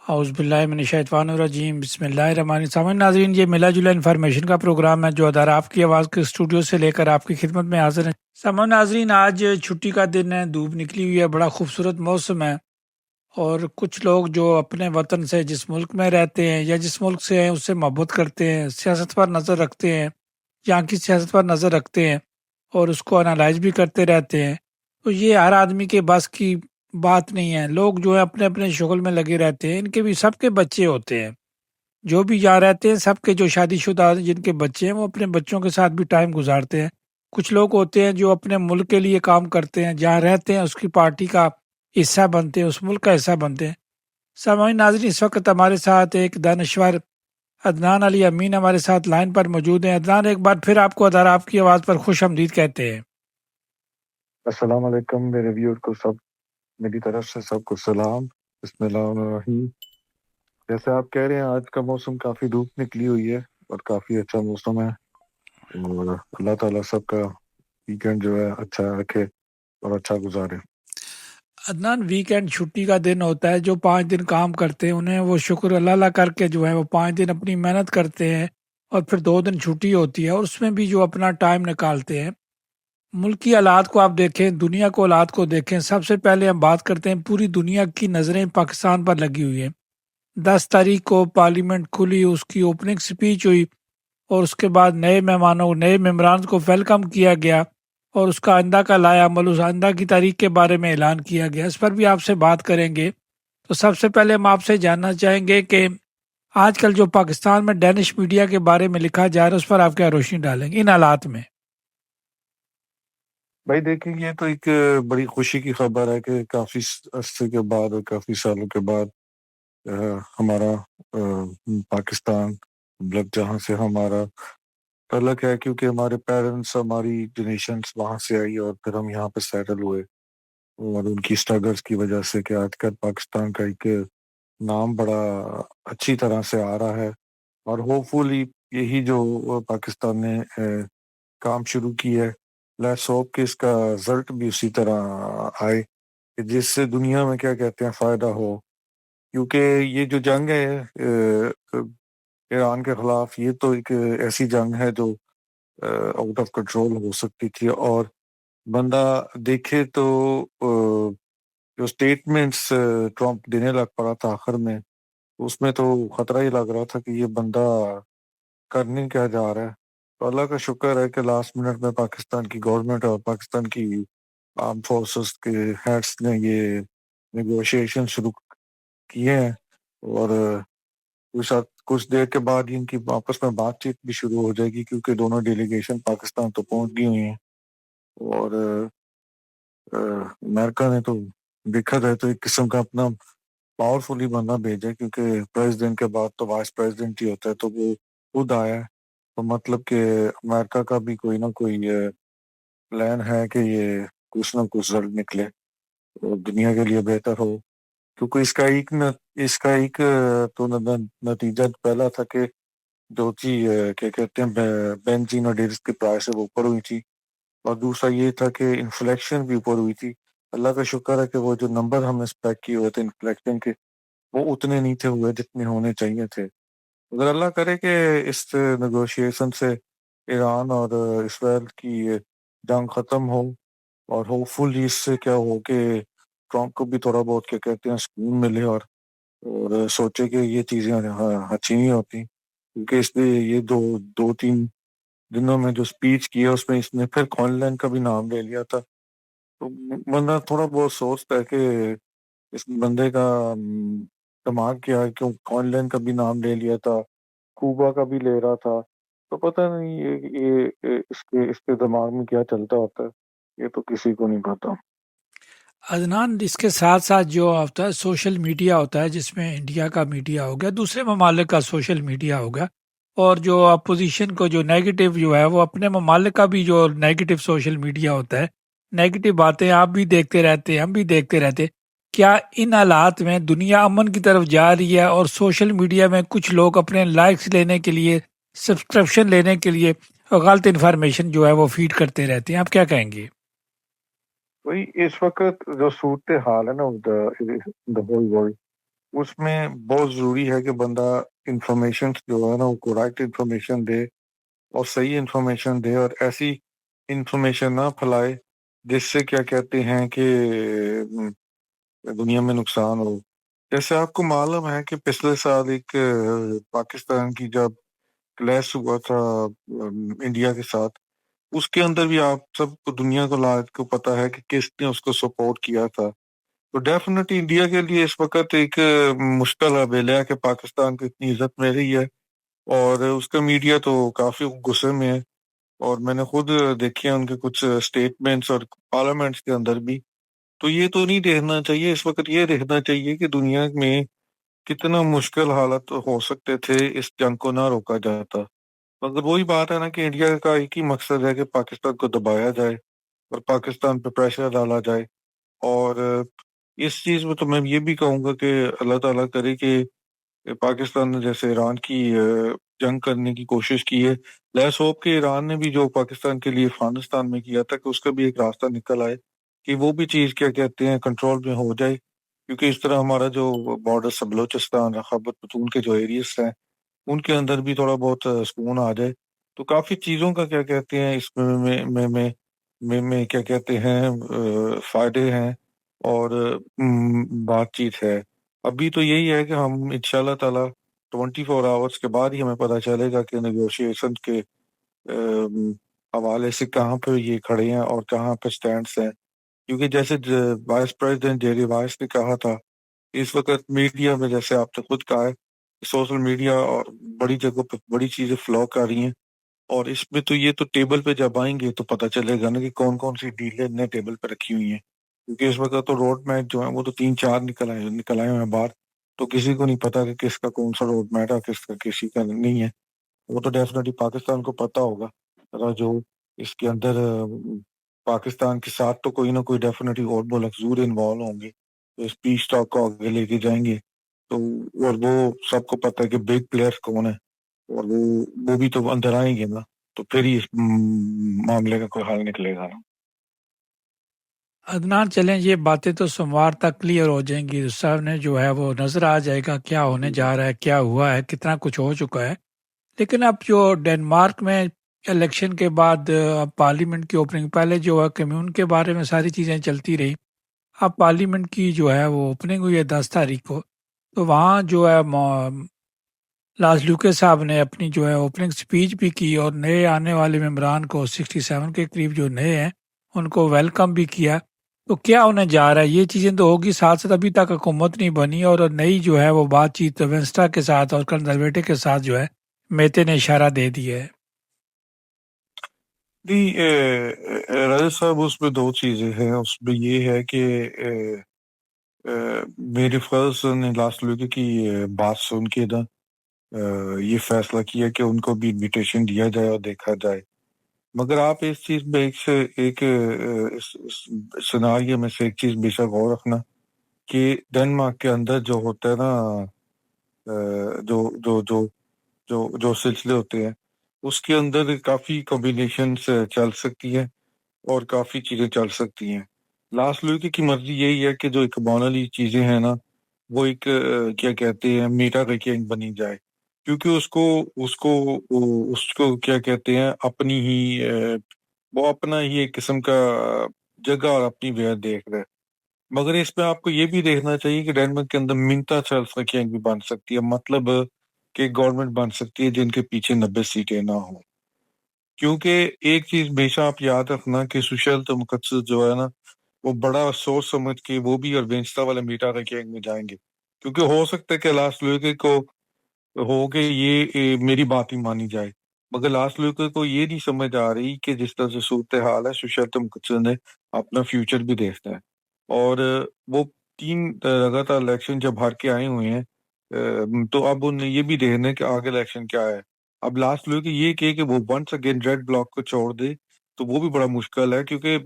اعوذ باللہ من الشیطان الرجیم، بسم اللہ الرحمن الرحیم۔ سامعین ناظرین، یہ ملا جلا انفارمیشن کا پروگرام ہے جو ادارہ آپ کی آواز کے اسٹوڈیو سے لے کر آپ کی خدمت میں حاضر ہے۔ سامعین ناظرین، آج چھٹی کا دن ہے، دھوپ نکلی ہوئی ہے، بڑا خوبصورت موسم ہے، اور کچھ لوگ جو اپنے وطن سے جس ملک میں رہتے ہیں یا جس ملک سے ہیں اس سے محبت کرتے ہیں، سیاست پر نظر رکھتے ہیں، یہاں کی سیاست پر نظر رکھتے ہیں اور اس کو انالائز بھی کرتے رہتے ہیں، تو یہ ہر آدمی کے بس کی بات نہیں ہے۔ لوگ جو ہے اپنے اپنے شغل میں لگے رہتے ہیں، ان کے بھی سب کے بچے ہوتے ہیں، جو بھی یہاں رہتے ہیں سب کے جو شادی شدہ جن کے بچے ہیں وہ اپنے بچوں کے ساتھ بھی ٹائم گزارتے ہیں۔ کچھ لوگ ہوتے ہیں جو اپنے ملک کے لیے کام کرتے ہیں، جہاں رہتے ہیں اس کی پارٹی کا حصہ بنتے ہیں، اس ملک کا حصہ بنتے ہیں۔ سامعین ناظرین، اس وقت ہمارے ساتھ ایک دانشور عدنان علی امین ہمارے ساتھ لائن پر موجود ہیں۔ عدنان، ایک بار پھر آپ کو ادارہ آپ کی آواز پر خوش آمدید کہتے ہیں۔ السلام علیکم میرے ویور کو، سب میری طرف سے سب کو سلام۔ بسم اللہ الرحمن الرحیم۔ جیسے آپ کہہ رہے ہیں، آج کا موسم کافی دھوپ نکلی ہوئی ہے اور کافی اچھا موسم ہے، اور اللہ تعالیٰ سب کا ویکینڈ جو ہے اچھا رکھے اور اچھا گزارے۔ عدنان، ویکینڈ چھٹی کا دن ہوتا ہے، جو 5 دن کام کرتے ہیں انہیں وہ شکر اللہ کر کے جو ہے وہ 5 دن اپنی محنت کرتے ہیں، اور پھر 2 دن چھٹی ہوتی ہے، اور اس میں بھی جو اپنا ٹائم نکالتے ہیں۔ ملکی حالات کو آپ دیکھیں، دنیا کو حالات کو دیکھیں۔ سب سے پہلے ہم بات کرتے ہیں، پوری دنیا کی نظریں پاکستان پر لگی ہوئی ہیں۔ 10 تاریخ کو پارلیمنٹ کھلی، اس کی اوپننگ سپیچ ہوئی، اور اس کے بعد نئے مہمانوں نئے ممبران کو ویلکم کیا گیا، اور اس کا آئندہ کا لائحہ عمل، اس آئندہ کی تاریخ کے بارے میں اعلان کیا گیا۔ اس پر بھی آپ سے بات کریں گے۔ تو سب سے پہلے ہم آپ سے جاننا چاہیں گے کہ آج کل جو پاکستان میں ڈینش میڈیا کے بارے میں لکھا جا رہا ہے، اس پر آپ کیا روشنی ڈالیں گے ان حالات میں؟ بھائی دیکھیں، یہ تو ایک بڑی خوشی کی خبر ہے کہ کافی عرصے کے بعد اور کافی سالوں کے بعد ہمارا پاکستان ملک جہاں سے ہمارا تعلق ہے، کیونکہ ہمارے پیرنٹس، ہماری جنریشنس وہاں سے آئی اور پھر ہم یہاں پہ سیٹل ہوئے، اور ان کی اسٹرگلس کی وجہ سے کہ آج کل پاکستان کا ایک نام بڑا اچھی طرح سے آ رہا ہے، اور ہوپ فلی یہی جو پاکستان نے کام شروع کی ہے، لیٹس ہوپ کہ اس کا رزلٹ بھی اسی طرح آئے کہ جس سے دنیا میں کیا کہتے ہیں فائدہ ہو، کیونکہ یہ جو جنگ ہے ایران کے خلاف، یہ تو ایک ایسی جنگ ہے جو آؤٹ آف کنٹرول ہو سکتی تھی، اور بندہ دیکھے تو جو اسٹیٹمنٹس ٹرمپ دینے لگ پڑا تھا آخر میں، اس میں تو خطرہ ہی لگ رہا تھا کہ یہ بندہ کرنے کیا جا رہا ہے۔ تو اللہ کا شکر ہے کہ لاسٹ منٹ میں پاکستان کی گورنمنٹ اور پاکستان کی آرم فورسز کے ہیڈس نے یہ نیگوشیشن شروع کیے ہیں، اور کچھ دیر کے بعد ان کی آپس میں بات چیت بھی شروع ہو جائے گی، کیونکہ دونوں ڈیلیگیشن پاکستان تو پہنچ گئی ہوئی ہیں، اور امریکہ نے تو دیکھا جائے تو ایک قسم کا اپنا پاورفلی بندہ بھیجا، کیونکہ پریزیڈنٹ کے بعد تو وائس پریزیڈنٹ ہی ہوتا ہے، تو وہ خود آیا ہے، تو مطلب کہ امریکہ کا بھی کوئی نہ کوئی پلان ہے کہ یہ کچھ نہ کچھ رزلٹ نکلے اور دنیا کے لیے بہتر ہو، کیونکہ اس کا ایک تو نتیجہ پہلا تھا کہ جو چیز کیا کہتے ہیں بینزین اور ڈیزل کی پرائس وہ اوپر ہوئی تھی، اور دوسرا یہ تھا کہ انفلیکشن بھی اوپر ہوئی تھی۔ اللہ کا شکر ہے کہ وہ جو نمبر ہم نے ایکسپیکٹ کیے ہوئے تھے انفلیکشن کے، وہ اتنے نہیں تھے ہوئے جتنے ہونے چاہیے تھے۔ اگر اللہ کرے کہ اس نیگوشیشن سے ایران اور اسرائیل کی جنگ ختم ہو، اور ہوپ فلی اس سے کیا ہو کہ ٹرمپ کو بھی تھوڑا بہت کیا کہتے ہیں سکون ملے، اور سوچے کہ یہ چیزیں اچھی نہیں ہوتی، کیونکہ اس نے یہ دو تین دنوں میں جو سپیچ کی ہے اس میں اس نے پھر کون لینڈ کا بھی نام لے لیا تھا، تو بندہ تھوڑا بہت سوچتا ہے کہ اس بندے کا دماغ کیا ہے، کیوں کون لینڈ کا بھی نام لے لیا تھا، کوبا کا بھی لے رہا تھا، تو پتہ نہیں یہ اس کے دماغ میں کیا چلتا ہوتا ہے، یہ تو کسی کو نہیں پتا۔ عدنان، اس کے ساتھ ساتھ جو ہوتا ہے سوشل میڈیا ہوتا ہے، جس میں انڈیا کا میڈیا ہو گیا، دوسرے ممالک کا سوشل میڈیا ہو گیا، اور جو اپوزیشن کو جو نیگیٹو جو ہے وہ اپنے ممالک کا بھی جو نیگیٹو سوشل میڈیا ہوتا ہے، نیگیٹو باتیں آپ بھی دیکھتے رہتے ہیں، ہم بھی دیکھتے رہتے ہیں۔ کیا ان حالات میں دنیا امن کی طرف جا رہی ہے، اور سوشل میڈیا میں کچھ لوگ اپنے لائکس لینے کے لیے، سبسکرپشن لینے کے لیے غلط انفارمیشن جو ہے وہ فیڈ کرتے رہتے ہیں؟ آپ کیا کہیں گے؟ وہی اس وقت جو صورت حال ہے نا دا ہول ورلڈ، اس میں بہت ضروری ہے کہ بندہ انفارمیشن جو ہے نا وہ کریکٹ انفارمیشن دے اور صحیح انفارمیشن دے، اور ایسی انفارمیشن نہ پھیلائے جس سے کیا کہتے ہیں کہ دنیا میں نقصان ہو۔ جیسے آپ کو معلوم ہے کہ پچھلے سال ایک پاکستان کی جب کلیش ہوا تھا انڈیا کے ساتھ، اس کے اندر بھی آپ سب کو دنیا کو پتا ہے کہ کس نے اس کو سپورٹ کیا تھا۔ تو ڈیفینیٹلی انڈیا کے لیے اس وقت ایک مشکل حویل ہے کہ پاکستان کو اتنی عزت مل رہی ہے اور اس کا میڈیا تو کافی غصے میں ہے، اور میں نے خود دیکھے ہیں ان کے کچھ سٹیٹمنٹس اور پارلیمنٹس کے اندر بھی۔ تو یہ تو نہیں دیکھنا چاہیے، اس وقت یہ دیکھنا چاہیے کہ دنیا میں کتنا مشکل حالت ہو سکتے تھے اس جنگ کو نہ روکا جاتا، مگر وہی بات ہے نا کہ انڈیا کا ایک ہی مقصد ہے کہ پاکستان کو دبایا جائے اور پاکستان پہ پریشر ڈالا جائے۔ اور اس چیز میں تو میں یہ بھی کہوں گا کہ اللہ تعالیٰ کرے کہ پاکستان نے جیسے ایران کی جنگ کرنے کی کوشش کی ہے، لیٹس ہوپ کہ ایران نے بھی جو پاکستان کے لیے افغانستان میں کیا تھا کہ اس کا بھی ایک راستہ نکل آئے کہ وہ بھی چیز کیا کہتے ہیں کنٹرول میں ہو جائے، کیونکہ اس طرح ہمارا جو بارڈر سے بلوچستان خیبر پختون کے جو ایریاز ہیں ان کے اندر بھی تھوڑا بہت سکون آ جائے۔ تو کافی چیزوں کا کیا کہتے ہیں اس میں کیا کہتے ہیں فائدے ہیں اور بات چیت ہے۔ ابھی تو یہی ہے کہ ہم انشاءاللہ تعالیٰ 24 آورس کے بعد ہی ہمیں پتہ چلے گا کہ نیگوشیشن کے حوالے سے کہاں پہ یہ کھڑے ہیں اور کہاں پہ سٹینڈس ہیں، کیونکہ جیسے وائس پریزیڈنٹ جیری وائس نے کہا تھا، اس وقت میڈیا میں جیسے آپ نے خود کہا ہے سوشل میڈیا اور بڑی جگہوں پہ بڑی چیزیں فلو کر رہی ہیں، اور اس میں تو یہ تو ٹیبل پہ جب آئیں گے تو پتہ چلے گا نا کہ کون کون سی ڈیلیں نے ٹیبل پہ رکھی ہوئی ہیں، کیونکہ اس وقت تو روڈ میپ جو ہے وہ تو 3-4 نکل آئے ہوئے ہیں باہر، تو کسی کو نہیں پتا کہ کس کا کون سا روڈ میپ ہے کس کا کسی کا نہیں ہے۔ وہ تو ڈیفینیٹلی پاکستان کو پتا ہوگا، اگر جو اس کے اندر پاکستان کے ساتھ تو کوئی نہ کوئی ڈیفینیٹلی اور ملک ضرور انوالو ہوں گے، تو اس پیس ٹاک کو آگے لے کے جائیں گے، تو اور وہ سب کو پتہ ہے کہ بگ پلیئر کون ہے، اور وہ بھی تو اندر آئیں گے نا، تو پھر ہی اس معاملے کا کوئی حل نکلے گا نا۔ عدنان چلیں یہ باتیں تو سوموار تک کلیئر ہو جائیں گی، صاحب نے جو ہے وہ نظر آ جائے گا کیا ہونے جا رہا ہے، کیا ہوا ہے، کتنا کچھ ہو چکا ہے۔ لیکن اب جو ڈنمارک میں الیکشن کے بعد اب پارلیمنٹ کی اوپننگ، پہلے جو ہے کمیون کے بارے میں ساری چیزیں چلتی رہی، اب پارلیمنٹ کی جو ہے وہ اوپننگ ہوئی ہے 10 تاریخ کو، تو وہاں جو ہے لاس لوکے صاحب نے اپنی جو ہے اوپننگ سپیچ بھی کی، اور نئے آنے والے ممبران کو 67 کے قریب جو نئے ہیں ان کو ویلکم بھی کیا۔ تو کیا ہونے جا رہا ہے یہ چیزیں تو ہوگی، ساتھ ساتھ ابھی تک حکومت نہیں بنی، اور نئی جو ہے وہ بات چیت وینسٹا کے ساتھ اور کنزرویٹو کے ساتھ جو ہے میتے نے اشارہ دے دیا ہے۔ جی راجہ صاحب اس میں دو چیزیں ہیں، اس میں یہ ہے کہ میرے فرض نے لاسٹ لوگے کی بات سن کے نا یہ فیصلہ کیا کہ ان کو بھی انویٹیشن دیا جائے اور دیکھا جائے، مگر آپ اس چیز میں ایک سناریو میں سے ایک چیز بے شک غور رکھنا کہ ڈنمارک کے اندر جو ہوتا ہے نا جو جو جو جو جو سلسلے ہوتے ہیں اس کے اندر کافی کمبینیشنز چل سکتی ہیں اور کافی چیزیں چل سکتی ہیں۔ لاسٹ لوگے کی مرضی یہی ہے کہ جو اکمانلی چیزیں ہیں نا وہ ایک کیا کہتے ہیں میٹا ریکنگ بنی جائے، کیونکہ اس کو کیا کہتے ہیں اپنی ہی وہ اپنا ہی ایک قسم کا جگہ اور اپنی ویئر دیکھ رہے، مگر اس میں آپ کو یہ بھی دیکھنا چاہیے کہ ڈینمارک کے اندر منتا سیلف ریکنگ بھی بن سکتی ہے، مطلب کہ گورنمنٹ بن سکتی ہے جن کے پیچھے 90 سیٹیں نہ ہوں، کیونکہ ایک چیز ہمیشہ آپ یاد رکھنا کہ سوشل تو مقصد جو ہے نا وہ بڑا سوچ سمجھ کے وہ بھی اور وینسٹا والے میٹا ریکنگ میں جائیں گے، کیونکہ ہو سکتا ہے کہ لاسٹ لوگے کو ہو کہ یہ میری بات ہی مانی جائے، مگر لاسٹ لوگوں کو یہ نہیں سمجھ آ رہی کہ جس طرح سے صورتحال ہے سوشیتم کچن نے اپنا فیوچر بھی دیکھنا ہے، اور وہ 3 لگاتار الیکشن جب ہار کے آئے ہوئے ہیں تو اب انہیں یہ بھی دیکھنا ہے کہ آگے الیکشن کیا ہے۔ اب لاسٹ لوگ یہ کہ وہ ونس اگین ریڈ بلاک کو چھوڑ دے تو وہ بھی بڑا مشکل ہے، کیونکہ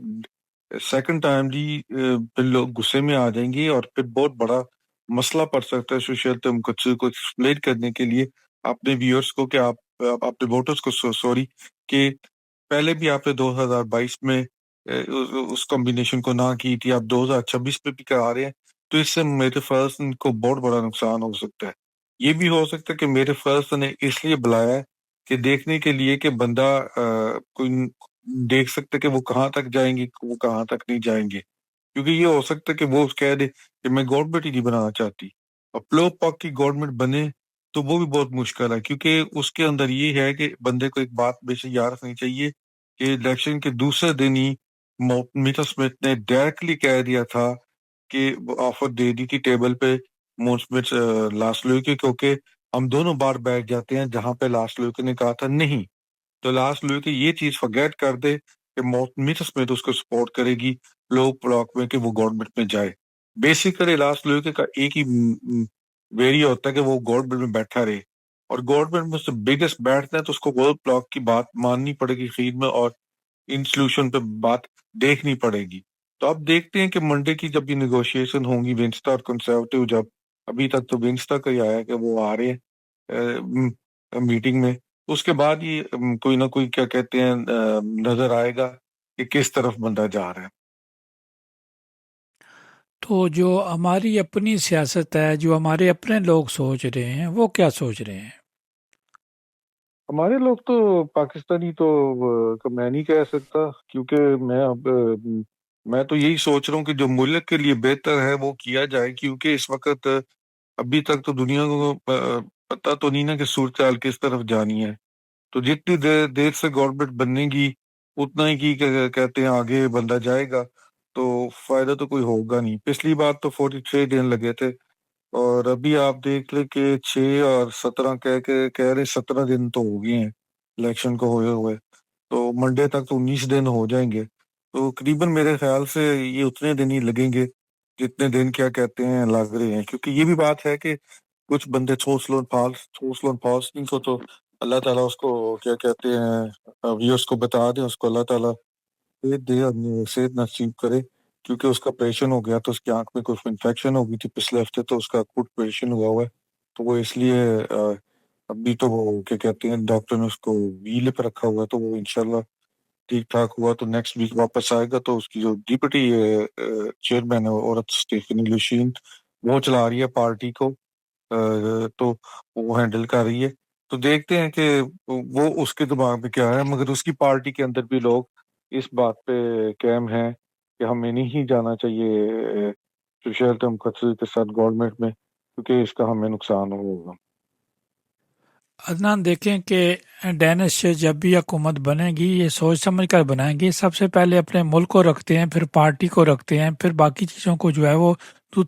سیکنڈ ٹائم جی پھر لوگ غصے میں آ جائیں گے اور پھر بہت بڑا مسئلہ پڑ سکتا ہے سوشیتم کچھ کو ایکسپلین کرنے کے لیے اپنے ویورز کو کہ آپ اپنے ووٹرز کو سوری کہ پہلے بھی آپ نے 2022 میں اس کمبینیشن کو نہ کی تھی، آپ 2026 میں بھی کرا رہے ہیں، تو اس سے میرے فرض کو بہت بڑا نقصان ہو سکتا ہے. یہ بھی ہو سکتا ہے کہ میرے فرض نے اس لیے بلایا ہے کہ دیکھنے کے لیے کہ بندہ کوئی دیکھ سکتا ہے کہ وہ کہاں تک جائیں گے, وہ کہاں تک نہیں جائیں گے. کیونکہ یہ ہو سکتا ہے کہ وہ کہہ دے کہ میں گورنمنٹ ہی نہیں بنانا چاہتی, اور پلو پاک کی گورنمنٹ بنے تو وہ بھی بہت مشکل ہے. کیونکہ اس کے اندر یہ ہے کہ بندے کو ایک بات بے شک یاد رکھنی چاہیے کہ الیکشن کے دوسرے دن ہی میٹر سمتھ نے ڈائریکٹلی کہہ دیا تھا کہ آفر دے دی تھی ٹیبل پہ مونسمٹ لاسٹ لوئی کے, کیونکہ ہم دونوں بار بیٹھ جاتے ہیں جہاں پہ لاسٹ لوئی نے کہا تھا نہیں. تو لاسٹ لوئی کے یہ چیز فرگیٹ کر دے کہ میٹر سمتھ اس کو سپورٹ کرے گی لو بلاک میں کہ وہ گورنمنٹ میں جائے. بیسیکلی لاسٹ لوئی کا ایک ہی ویری ہوتا ہے کہ وہ گورنمنٹ میں بیٹھا رہے, اور گورنمنٹ میں سے بگیسٹ بیٹھتا ہے تو اس کو ورلڈ بلاک کی بات ماننی پڑے گی خیر میں, اور انسٹیٹیوشن پہ بات دیکھنی پڑے گی. تو اب دیکھتے ہیں کہ منڈے کی جب یہ نیگوشیشن ہوں گی ونسٹا اور کنسرویٹو, جب ابھی تک تو ونسٹا کا ہی آیا کہ وہ آ رہے ہیں میٹنگ میں, اس کے بعد یہ کوئی نہ کوئی کیا کہتے ہیں نظر آئے گا کہ کس طرف بندہ جا رہا ہے. تو جو ہماری اپنی سیاست ہے, جو ہمارے اپنے لوگ سوچ رہے ہیں, وہ کیا سوچ رہے ہیں؟ ہمارے لوگ تو پاکستانی تو میں نہیں کہہ سکتا, کیونکہ میں تو یہی سوچ رہا ہوں کہ جو ملک کے لیے بہتر ہے وہ کیا جائے. کیونکہ اس وقت ابھی تک تو دنیا کو پتہ تو نہیں نا کہ صورتحال کس طرف جانی ہے. تو جتنی دیر سے گورنمنٹ بننے گی اتنا ہی کی کہتے ہیں آگے بندہ جائے گا, تو فائدہ تو کوئی ہوگا نہیں. پچھلی بار تو 43 دن لگے تھے, اور ابھی آپ دیکھ لیں کہ 6 اور 17 کہہ رہے 17 دن تو ہو گئے ہیں الیکشن کو ہوئے ہوئے, تو منڈے تک تو 19 دن ہو جائیں گے. تو قریباً میرے خیال سے یہ اتنے دن ہی لگیں گے جتنے دن کیا کہتے ہیں لگ رہے ہیں. کیونکہ یہ بھی بات ہے کہ کچھ بندے ٹھوس لون پاس نہیں کو, تو اللہ تعالیٰ اس کو کیا کہتے ہیں ویورز کو بتا دیں, اس کو اللہ تعالیٰ صحت نصیب کرے. کیونکہ اس کا آپریشن ہو گیا تو اس کی آنکھ میں کچھ انفیکشن ہو گئی تھی پچھلے ہفتے, تو اس کا خود آپریشن ہوا ہوا ہے. تو وہ اس لیے ابھی تو وہ کیا کہتے ہیں ڈاکٹر نے اس کو ویل پہ رکھا ہوا ہے, تو وہ انشاءاللہ ٹھیک ٹھاک ہوا تو نیکسٹ ویک واپس آئے گا. تو اس کی جو ڈپٹی چیئرمین ہے عورت اسٹیفنی لوشین, وہ چلا رہی ہے پارٹی کو, تو وہ ہینڈل کر رہی ہے. تو دیکھتے ہیں کہ وہ اس کے دماغ میں کیا ہے, مگر اس کی پارٹی کے اندر بھی لوگ اس بات پہ قائم ہیں کہ ہمیں نہیں جانا چاہیے سوشل ڈیموکریسی کے ساتھ گورنمنٹ میں, کیونکہ اس کا ہمیں نقصان ہوگا. عدنان, دیکھیں کہ ڈینش جب بھی حکومت بنے گی یہ سوچ سمجھ کر بنائیں گی. سب سے پہلے اپنے ملک کو رکھتے ہیں, پھر پارٹی کو رکھتے ہیں, پھر باقی چیزوں کو جو ہے وہ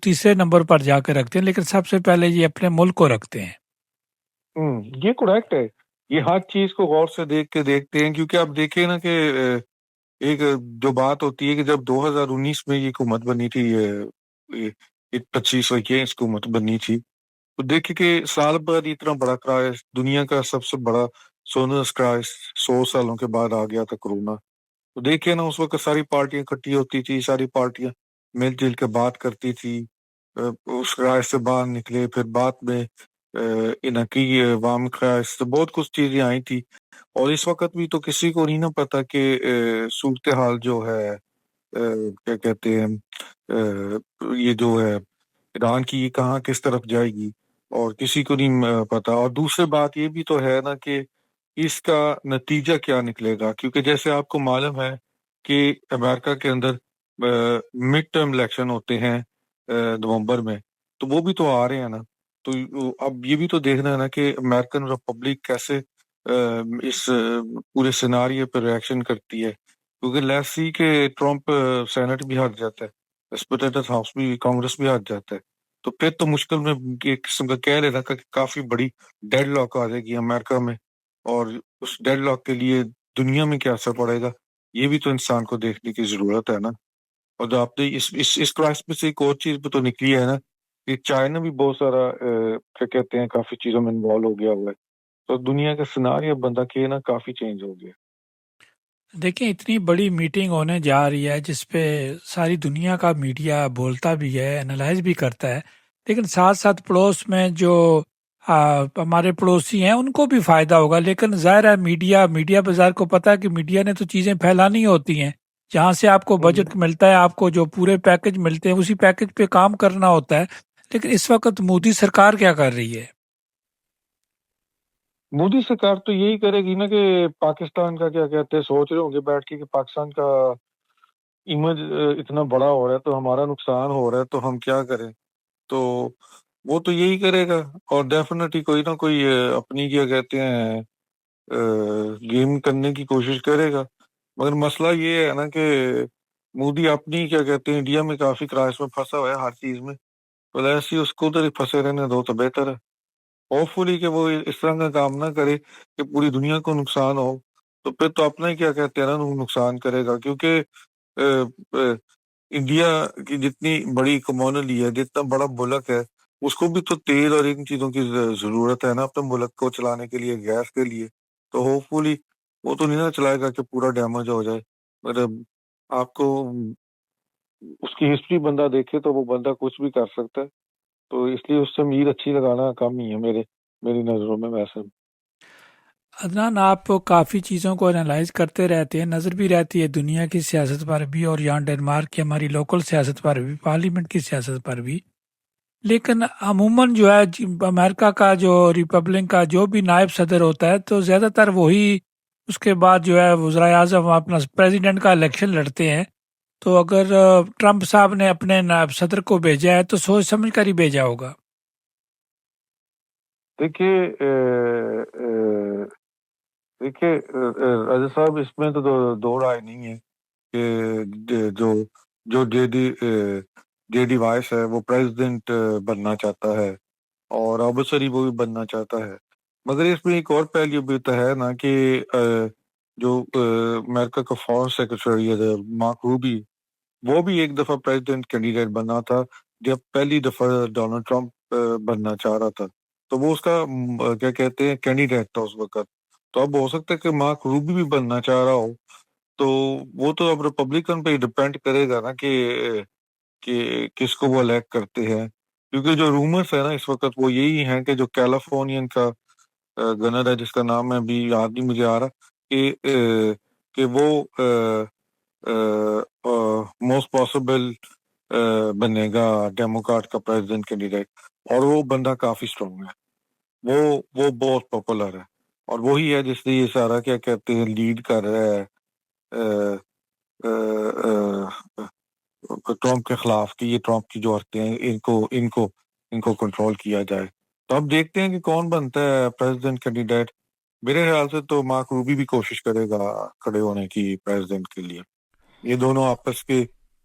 تیسرے نمبر پر جا کے رکھتے ہیں, لیکن سب سے پہلے یہ اپنے ملک کو رکھتے ہیں. یہ کریکٹ ہے, یہ ہر چیز کو غور سے دیکھتے ہیں. کیونکہ آپ دیکھیں نا کہ ایک جو بات ہوتی ہے کہ جب 2019 میں یہ حکومت بنی تھی, 25 حکومت بنی تھی, تو دیکھیں کہ سال بعد اتنا بڑا کرائس, دنیا کا سب سے بڑا سونس کرائس 100 سالوں کے بعد آ گیا تھا کورونا. تو دیکھیں نا اس وقت ساری پارٹیاں اکٹھی ہوتی تھی, ساری پارٹیاں مل جل کے بات کرتی تھی, اس کرائس سے باہر نکلے. پھر بعد میں انکی عوام کرائس سے بہت کچھ چیزیں آئی تھی. اور اس وقت بھی تو کسی کو نہیں نا پتا کہ صورتحال جو ہے کیا کہتے ہیں یہ جو ہے ایران کی یہ کہاں کس طرف جائے گی, اور کسی کو نہیں پتا. اور دوسری بات یہ بھی تو ہے نا کہ اس کا نتیجہ کیا نکلے گا. کیونکہ جیسے آپ کو معلوم ہے کہ امریکہ کے اندر مڈ ٹرم الیکشن ہوتے ہیں نومبر میں, تو وہ بھی تو آ رہے ہیں نا. تو اب یہ بھی تو دیکھنا ہے نا کہ امریکن ریپبلک کیسے اس پورے سیناریو پہ ریئیکشن کرتی ہے. کیونکہ لیٹس سی کہ ٹرمپ سینٹ بھی ہار جاتا ہے, ریسپیکٹڈ ہاؤس بھی, کانگریس بھی ہار جاتا ہے, تو پھر تو مشکل میں ایک قسم کا کہہ لینا کہ کافی بڑی ڈیڈ لاک آ جائے گی امریکہ میں. اور اس ڈیڈ لاک کے لیے دنیا میں کیا اثر پڑے گا, یہ بھی تو انسان کو دیکھنے کی ضرورت ہے نا. اور جو آپ نے اس کرائس میں سے ایک اور چیز بھی تو نکلی ہے نا کہ چائنا بھی بہت سارا کیا کہتے ہیں کافی چیزوں میں انوالو ہو گیا ہوا ہے. تو دنیا کا سیناریو بندہ کہ نا کافی چینج ہو گیا. دیکھیں اتنی بڑی میٹنگ ہونے جا رہی ہے جس پہ ساری دنیا کا میڈیا بولتا بھی ہے, انالائز بھی کرتا ہے, لیکن ساتھ ساتھ پڑوس میں جو ہمارے پڑوسی ہیں ان کو بھی فائدہ ہوگا. لیکن ظاہر ہے میڈیا بازار کو پتہ ہے کہ میڈیا نے تو چیزیں پھیلانی ہوتی ہیں, جہاں سے آپ کو بجٹ ملتا ہے، آپ کو جو پورے پیکج ملتے ہیں اسی پیکج پہ کام کرنا ہوتا ہے. لیکن اس وقت مودی سرکار کیا کر رہی ہے؟ مودی سرکار تو یہی کرے گی نا کہ پاکستان کا کیا کہتے ہیں، سوچ رہے ہوں گے بیٹھ کے کہ پاکستان کا امیج اتنا بڑا ہو رہا ہے تو ہمارا نقصان ہو رہا ہے تو ہم کیا کریں. تو وہ تو یہی کرے گا اور ڈیفینیٹلی کوئی نہ کوئی اپنی کیا کہتے ہیں گیم کرنے کی کوشش کرے گا. مگر مسئلہ یہ ہے نا کہ مودی اپنی کیا کہتے ہیں انڈیا میں کافی کرائس میں پھنسا ہوا ہے ہر چیز میں، تو ایسے ہی اس کو ادھر ہی پھنسے رہنے دو تو بہتر ہے. ہوپ فلی کہ وہ اس طرح کا کام نہ کرے کہ پوری دنیا کو نقصان ہو، تو پھر تو اپنا ہی کیا کہتے ہیں نا نقصان کرے گا. کیونکہ انڈیا کی جتنی بڑی کمونٹی ہے، جتنا بڑا ملک ہے، اس کو بھی تو تیل اور ان چیزوں کی ضرورت ہے نا اپنے ملک کو چلانے کے لیے، گیس کے لیے. تو ہوپ فلی وہ تو نہیں نہ چلائے گا کہ پورا ڈیمیج ہو جائے. مطلب آپ کو اس کی ہسٹری بندہ دیکھے تو وہ بندہ کچھ بھی کر سکتا ہے، تو اس لیے اس سے امید اچھی لگانا کم ہی ہے میری نظروں میں. ویسے عدنان، آپ کافی چیزوں کو انالائز کرتے رہتے ہیں، نظر بھی رہتی ہے دنیا کی سیاست پر بھی، اور یہاں ڈنمارک کی ہماری لوکل سیاست پر بھی، پارلیمنٹ کی سیاست پر بھی. لیکن عموماً جو ہے امریکہ کا جو ریپبلک کا جو بھی نائب صدر ہوتا ہے تو زیادہ تر وہی اس کے بعد جو ہے وزرائے اعظم اپنا پریزیڈنٹ کا الیکشن لڑتے ہیں. تو اگر ٹرمپ صاحب نے اپنے نائب صدر کو بھیجا ہے تو سوچ سمجھ کر ہی بھیجا ہوگا. دیکھیے دیکھیے راجا صاحب، اس میں تو دو رائے نہیں ہے کہ جو جے ڈی وائس ہے وہ پریزیڈنٹ بننا چاہتا ہے اور ابصری وہ بھی بننا چاہتا ہے. مگر اس میں ایک اور پہلو بھی تو ہے نا کہ جو امریکہ کا فارن سیکرٹری ہے مارک روبی، وہ بھی ایک دفعہ پریزیڈنٹ کینڈیڈیٹ بنا تھا جب پہلی دفعہ ڈونلڈ ٹرمپ بننا چاہ رہا تھا. تو وہ اس کا کیا کہتے ہیں کینڈیڈیٹ تھا اس وقت. تو اب ہو سکتا ہے کہ مارک روبی بھی بننا چاہ رہا ہو. تو وہ تو اب ریپبلکن پہ ڈپینڈ کرے گا نا کہ کس کو وہ الیکٹ کرتے ہیں. کیونکہ جو رومرس ہے نا اس وقت وہ یہی ہیں کہ جو کیلیفورنین کا گنر ہے جس کا نام ہے ابھی یاد نہیں مجھے آ رہا کہ وہ موسٹ پاسبل بنے گا ڈیموکریٹ کا پریزیڈنٹ کینڈیڈیٹ. اور وہ بندہ کافی اسٹرانگ ہے، وہ بہت پاپولر ہے، اور وہی ہے جس نے یہ سارا کیا کہتے ہیں لیڈ کر رہا ہے ٹرمپ کے خلاف کہ یہ ٹرمپ کی جو عورتیں ہیں ان کو کنٹرول کیا جائے. تو اب دیکھتے ہیں کہ کون بنتا ہے پریزیڈنٹ کینڈیڈیٹ. میرے خیال سے تو مارک روبی بھی کوشش کرے گا کھڑے ہونے کی پریزیڈنٹ کے لیے. یہ دونوں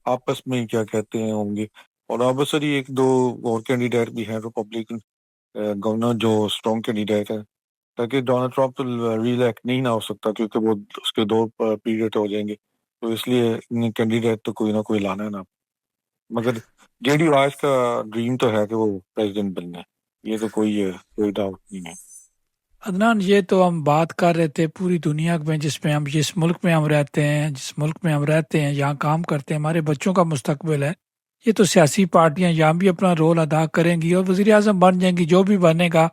آپس میں کیا کہتے ہیں ہوں گے. اور ابصری ایک دو اور کینڈیڈیٹ بھی ہیں ریپبلکن گورنر جو اسٹرانگ کینڈیڈیٹ ہے، تاکہ ڈونلڈ ٹرمپ تو ری الیکٹ نہیں نہ ہو سکتا کیونکہ وہ اس کے 2 پیریڈ ہو جائیں گے. تو اس لیے کینڈیڈیٹ تو کوئی نہ کوئی لانا ہے نا. مگر جے ڈی وائس کا ڈریم تو ہے کہ وہ پریزیڈنٹ بننا ہے، یہ تو کوئی ڈاؤٹ نہیں ہے. عدنان، یہ تو ہم بات کر رہے تھے پوری دنیا میں جس ملک میں ہم رہتے ہیں، یہاں کام کرتے ہیں، ہمارے بچوں کا مستقبل ہے. یہ تو سیاسی پارٹیاں یہاں بھی اپنا رول ادا کریں گی اور وزیر اعظم بن جائیں گی. جو بھی بنے گا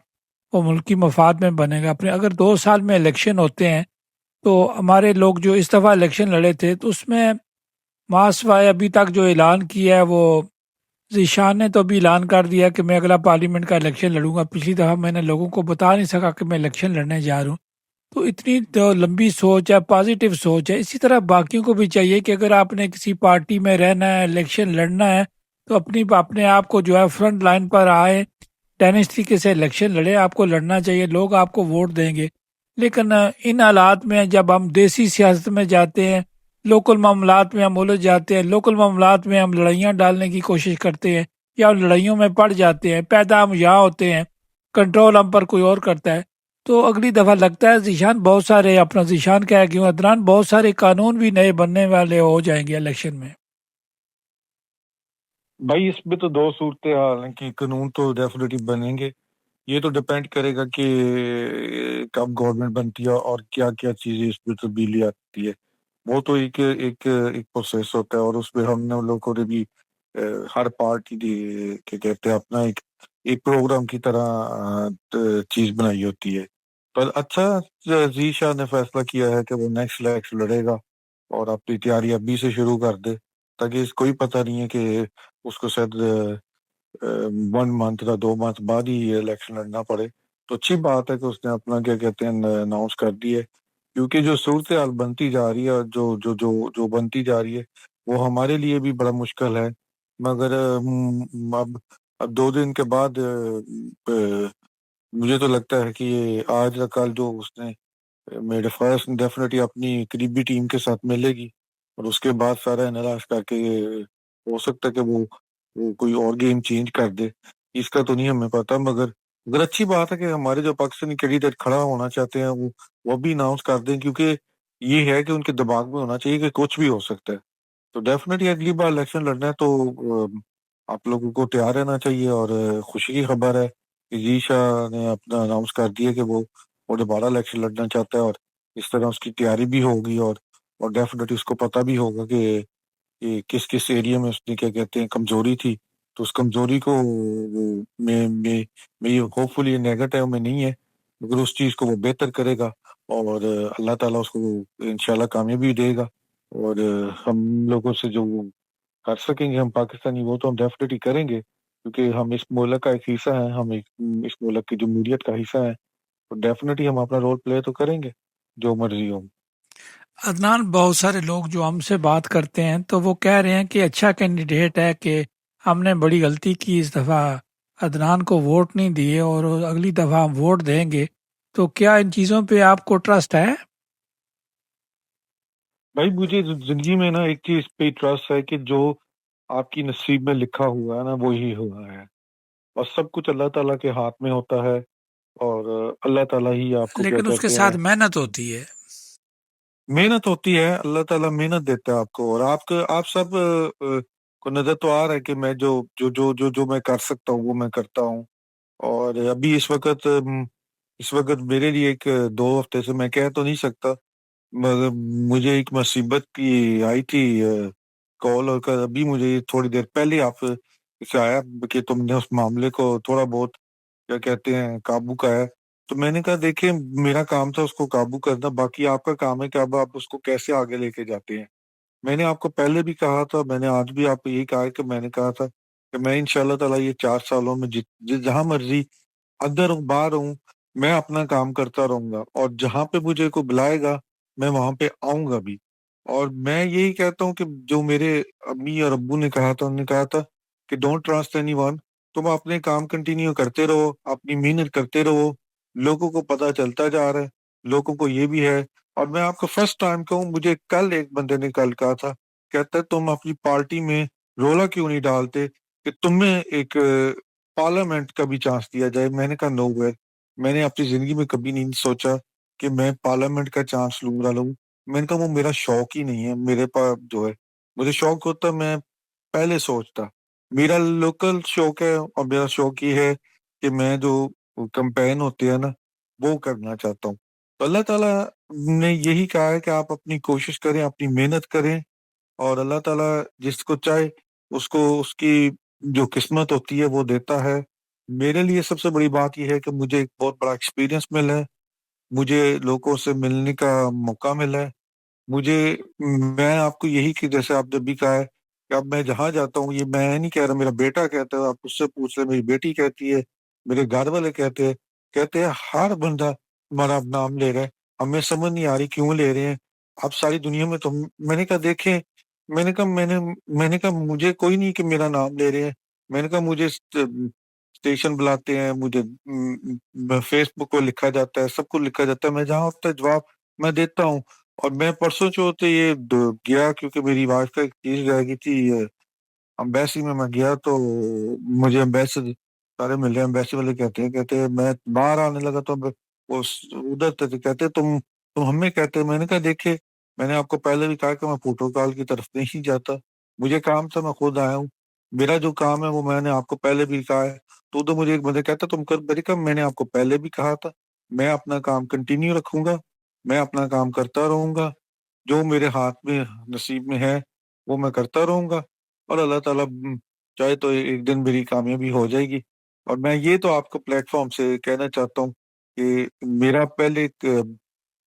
وہ ملکی مفاد میں بنے گا. اگر 2 سال میں الیکشن ہوتے ہیں تو ہمارے لوگ جو اس دفعہ الیکشن لڑے تھے تو اس میں ماسوائے ابھی تک جو اعلان کیا ہے وہ ذیشان نے تو ابھی اعلان کر دیا کہ میں اگلا پارلیمنٹ کا الیکشن لڑوں گا. پچھلی دفعہ میں نے لوگوں کو بتا نہیں سکا کہ میں الیکشن لڑنے جا رہا ہوں. تو اتنی تو لمبی سوچ ہے، پازیٹیو سوچ ہے. اسی طرح باقیوں کو بھی چاہیے کہ اگر آپ نے کسی پارٹی میں رہنا ہے، الیکشن لڑنا ہے، تو اپنے آپ کو جو ہے فرنٹ لائن پر آئے، ٹینس طریقے سے الیکشن لڑے. آپ کو لڑنا چاہیے، لوگ آپ کو ووٹ دیں گے. لیکن ان حالات میں جب ہم دیسی سیاست میں جاتے ہیں، لوکل معاملات میں ہم الجھ جاتے ہیں، لوکل معاملات میں ہم لڑائیاں ڈالنے کی کوشش کرتے ہیں یا لڑائیوں میں پڑ جاتے ہیں، پیدا ہم یہاں ہوتے ہیں، کنٹرول ہم پر کوئی اور کرتا ہے. تو اگلی دفعہ لگتا ہے ذیشان بہت سارے اپنا ذیشان کیا ہے کہ عدنان بہت سارے قانون بھی نئے بننے والے ہو جائیں گے الیکشن میں. بھائی اس میں تو 2 صورتحال ہیں کہ قانون تو ڈیفینیٹلی بنیں گے. یہ تو ڈپینڈ کرے گا کہ کب گورنمنٹ بنتی ہے اور کیا کیا چیزیں اس میں تبدیلی آتی ہے. وہ تو ایک پروسیس ہوتا ہے، اور اس میں ہم نے لوگوں نے بھی ہر پارٹی کیا کہتے ہیں اپنا ایک پروگرام کی طرح چیز بنائی ہوتی ہے. پر اچھا ذی شاہ نے فیصلہ کیا ہے کہ وہ نیکسٹ الیکشن لڑے گا اور اپنی تیاری ابھی سے شروع کر دے، تاکہ اس کوئی پتہ نہیں ہے کہ اس کو شاید 1 منتھ یا 2 منتھ بعد ہی الیکشن لڑنا پڑے۔ تو اچھی بات ہے کہ اس نے اپنا کیا کہتے ہیں اناؤنس کر دی ہے، کیونکہ جو صورتحال بنتی جا رہی ہے اور جو بنتی جا رہی ہے وہ ہمارے لیے بھی بڑا مشکل ہے۔ مگر اب 2 دن کے بعد مجھے تو لگتا ہے کہ یہ آج یا کل جو اس نے میرے فرسٹ ڈیفینیٹلی اپنی قریبی ٹیم کے ساتھ ملے گی، اور اس کے بعد سارا انالاس کر کے ہو سکتا ہے کہ وہ کوئی اور گیم چینج کر دے، اس کا تو نہیں ہمیں پتا۔ مگر اچھی بات ہے کہ ہمارے جو پاکستانی کینڈیڈیٹ کھڑا ہونا چاہتے ہیں وہ بھی اناؤنس کر دیں، کیونکہ یہ ہے کہ ان کے دماغ میں ہونا چاہیے کہ کچھ بھی ہو سکتا ہے۔ تو ڈیفینیٹلی اگلی بار الیکشن لڑنا ہے تو آپ لوگوں کو تیار رہنا چاہیے، اور خوشی کی خبر ہے کہ جی شاہ نے اپنا اناؤنس کر دیا کہ وہ دوبارہ الیکشن لڑنا چاہتا ہے، اور اس طرح اس کی تیاری بھی ہوگی، اور ڈیفینیٹلی اس کو پتہ بھی ہوگا کہ کس ایریا میں اس نے کیا کہتے ہیں کمزوری تھی، تو اس کمزوری کو میں ہوپ فلی نیگیٹو میں نہیں ہے، مگر اس چیز کو وہ بہتر کرے گا، اور اللہ تعالیٰ اس کو انشاءاللہ کامیابی دے گا، اور ہم لوگوں سے جو کر سکیں گے ہم پاکستانی وہ تو ہم ڈیفینیٹلی کریں گے، کیونکہ ہم اس ملک کا ایک حصہ ہیں، ہم اس ملک کی جمہوریت کا حصہ ہیں، تو ڈیفینیٹلی ہم اپنا رول پلے تو کریں گے جو مرضی ہو۔ عدنان، بہت سارے لوگ جو ہم سے بات کرتے ہیں تو وہ کہہ رہے ہیں کہ اچھا کینڈیڈیٹ ہے، کہ ہم نے بڑی غلطی کی اس دفعہ عدنان کو ووٹ نہیں دیے اور اگلی دفعہ ہم ووٹ دیں گے، تو کیا ان چیزوں پہ آپ کو ٹرسٹ ہے؟ بھائی مجھے زندگی میں نا ایک چیز پہ ٹرسٹ ہے کہ جو آپ کی نصیب میں لکھا ہوا ہے نا وہی ہوا ہے، اور سب کچھ اللہ تعالیٰ کے ہاتھ میں ہوتا ہے، اور اللہ تعالیٰ ہی آپ کو کیا لیکن اس کے کہتے ہیں ساتھ محنت ہوتی ہے۔ محنت ہوتی ہے، اللہ تعالیٰ محنت دیتا ہے آپ کو، اور آپ سب کو نظر تو آ رہا ہے کہ میں جو میں کر سکتا ہوں وہ میں کرتا ہوں، اور ابھی اس وقت میرے لیے ایک 2 ہفتے سے میں کہہ تو نہیں سکتا، مگر مجھے ایک مصیبت کی آئی تھی کال، اور ابھی مجھے تھوڑی دیر پہلے آپ سے آیا کہ تم نے اس معاملے کو تھوڑا بہت کیا کہتے ہیں قابو کا ہے، تو میں نے کہا دیکھیں میرا کام تھا اس کو قابو کرنا، باقی آپ کا کام ہے کہ اب آپ اس کو کیسے آگے لے کے جاتے ہیں۔ میں نے آپ کو پہلے بھی کہا تھا، میں نے آج بھی آپ کو یہی کہا ہے کہ میں نے کہا تھا کہ میں انشاءاللہ تعالیٰ یہ 4 سالوں میں جہاں مرضی اندر ہوں باہر ہوں میں اپنا کام کرتا رہوں گا، اور جہاں پہ مجھے کوئی بلائے گا میں وہاں پہ آؤں گا بھی، اور میں یہی کہتا ہوں کہ جو میرے امی اور ابو نے کہا تھا، انہوں نے کہا تھا کہ ڈونٹ ٹرسٹ اینی ون، تم اپنے کام کنٹینیو کرتے رہو، اپنی محنت کرتے رہو، لوگوں کو پتہ چلتا جا رہا ہے، لوگوں کو یہ بھی ہے، اور میں آپ کو فرسٹ ٹائم کہوں، مجھے کل ایک بندے نے کل کہا تھا، کہتا ہے تم اپنی پارٹی میں رولا کیوں نہیں ڈالتے کہ تمہیں ایک پارلیمنٹ کا بھی چانس دیا جائے۔ میں نے کہا نو وے، میں نے اپنی زندگی میں کبھی نہیں سوچا کہ میں پارلیمنٹ کا چانس لوں۔ میں نے کہا وہ میرا شوق ہی نہیں ہے، میرے پاس جو ہے مجھے شوق ہوتا میں پہلے سوچتا، میرا لوکل شوق ہے، اور میرا شوق یہ ہے کہ میں جو کمپین ہوتے ہیں نا وہ کرنا چاہتا ہوں۔ تو اللہ تعالیٰ نے یہی کہا ہے کہ آپ اپنی کوشش کریں، اپنی محنت کریں، اور اللہ تعالیٰ جس کو چاہے اس کو اس کی جو قسمت ہوتی ہے وہ دیتا ہے۔ میرے لیے سب سے بڑی بات یہ ہے کہ مجھے ایک بہت بڑا ایکسپیرینس ملا ہے، مجھے لوگوں سے ملنے کا موقع ملا ہے، میں آپ کو یہی کہ جیسے آپ نے بھی کہا ہے کہ اب میں جہاں جاتا ہوں، یہ میں نہیں کہہ رہا، میرا بیٹا کہتا ہے، آپ اس سے پوچھ لیں، میری بیٹی کہتی ہے، میرے گھر والے کہتے ہیں ہر بندہ تمہارا اب نام لے رہا ہے، ہمیں سمجھ نہیں آ رہی کیوں لے رہے ہیں، اب ساری دنیا میں تو میں نے کہا دیکھیں، میں نے کہا مجھے کوئی نہیں کہ میرا نام لے رہے ہیں، میں نے کہا مجھے اسٹیشن بلاتے ہیں، مجھے فیس بک کو لکھا جاتا ہے، سب کو لکھا جاتا ہے، میں جہاں ہوتا ہے جواب میں دیتا ہوں، اور میں پرسوں چوتھے یہ گیا کیونکہ میری وائف کا ایک چیز رہ گئی تھی امبیسی میں گیا، تو مجھے امبیسی سارے مل رہے ہیں، امبیسی والے کہتے ہیں میں باہر آنے لگا تو وہ ادھر تھے، کہتے تم ہمیں کہتے، میں نے کہا دیکھے میں نے آپ کو پہلے بھی کہا کہ میں پروٹوکال کی طرف نہیں جاتا، مجھے کام تھا میں خود آیا ہوں، میرا جو کام ہے وہ میں نے آپ کو پہلے بھی کہا ہے، تو مجھے ایک بندہ کہتا تم کر، میں نے آپ کو پہلے بھی کہا تھا، میں اپنا کام کنٹینیو رکھوں گا، میں اپنا کام کرتا رہوں گا، جو میرے ہاتھ میں نصیب میں ہے وہ میں کرتا رہوں گا، اور اللہ تعالیٰ چاہے تو ایک دن میری کامیابی ہو جائے گی۔ اور میں یہ تو آپ کو پلیٹ فارم سے کہنا چاہتا ہوں کہ میرا پہلے ایک